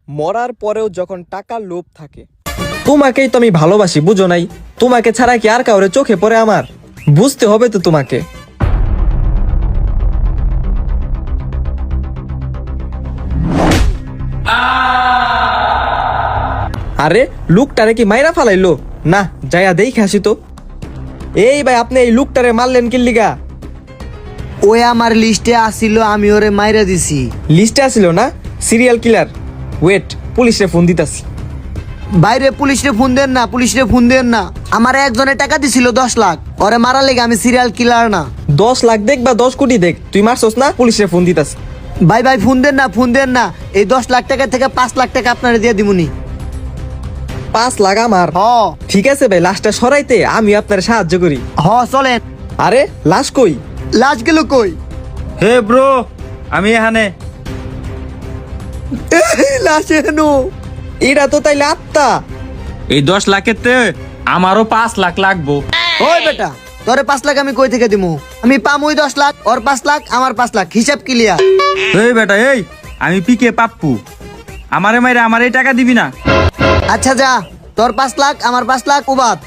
মরার পরেও যখন টাকার লোভ থাকে। তোমাকেই তো আমি ভালোবাসি, বুঝো নাই? তোমাকে ছাড়া কি আর কাউরে চোখে পড়ে আমার? বুঝতে হবে তো তোমাকে। আরে লুকটারে কি মাইরা ফালাইলো? না, যাইয়া দেখে আসি তো। এই ভাই, আপনি এই লুকটারে মারলেন কি লিগা? ওই আমার লিস্টে আসিল, আমি ওরে মাইরা দিছি। লিস্টে আসিল না? Serial killer. ওয়েট, পুলিশে ফোন দিতাছি। বাইরে পুলিশরে ফোন দেন না, পুলিশরে ফোন দেন না। আমার একজনে টাকা দিছিল 10 লাখ, ওরে মারা লেগে। আমি সিরিয়াল কিলার না। 10 লাখ দেখ বা 10 কোটি দেখ, তুই মারছস না? পুলিশে ফোন দিতাছি। ভাই ভাই ফোন দেন না, ফোন দেন না। এই 10 লাখ টাকা থেকে 5 লাখ টাকা আপনারে দিয়ে দিমুনি। 5 লাখ আমার? হ ঠিক আছে ভাই, লাশটা সরাইতে আমি আপনার সাহায্য করি। হ চলেন। আরে লাশ কই? লাশ গেল কই? হে ব্রো, আমি এখানে। লাশ এনো। এটা তো তাইলে আত্মা। এই 10 লাখের তে আমারও 5 লাখ লাগবো। ওই বেটা, তোরে 5 লাখ আমি কই থেকে দিমু? আমি পামুই 10 লাখ, ওর 5 লাখ, আমার 5 লাখ, হিসাব ক্লিয়ার। এই বেটা, এই আমি পিকে পাপ্পু, আমারে মাইরে আমার এই টাকা দিবি না? আচ্ছা যা, তোর 5 লাখ, আমার 5 লাখ উবাদ।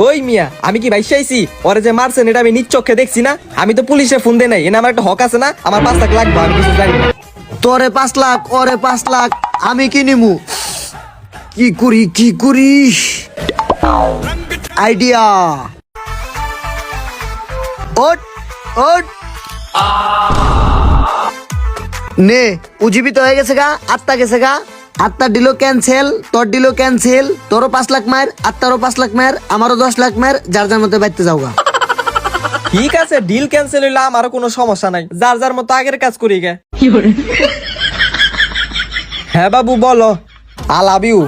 ওই মিয়া, আমি কি ভাইসাইছি? ওরে যে মারছেন এটা আমি নিজ চোখে দেখছি না। আমি তো পুলিশে ফোন দেই নাই, এনে আমার একটা হক আছে না? আমার 5 লাখ লাগবে, আমি কিছু জানি না। তোরে 5 লাখ, ওরে 5 লাখ, আমি কি নিমু? কি করি কি করি? আইডিয়া। ওট ওট নে, উজ্জীবিত হয়ে গেছে গা, আত্মা গেছে গা। আত্মার ডিলো ক্যান্সেল, তোর ডিলো ক্যান্সেল। তোরও 5 লাখ মার, আত্মারও 5 লাখ মার, আমারও 10 লাখ মার। যার যার মতো বাইতে যাও গা। ঠিক আছে, ডিল ক্যান্সেল হইলে আমারও কোনো সমস্যা নাই। যার যার মতো আগের কাজ করি গে। হ্যাঁ বাবু বলো। I love you.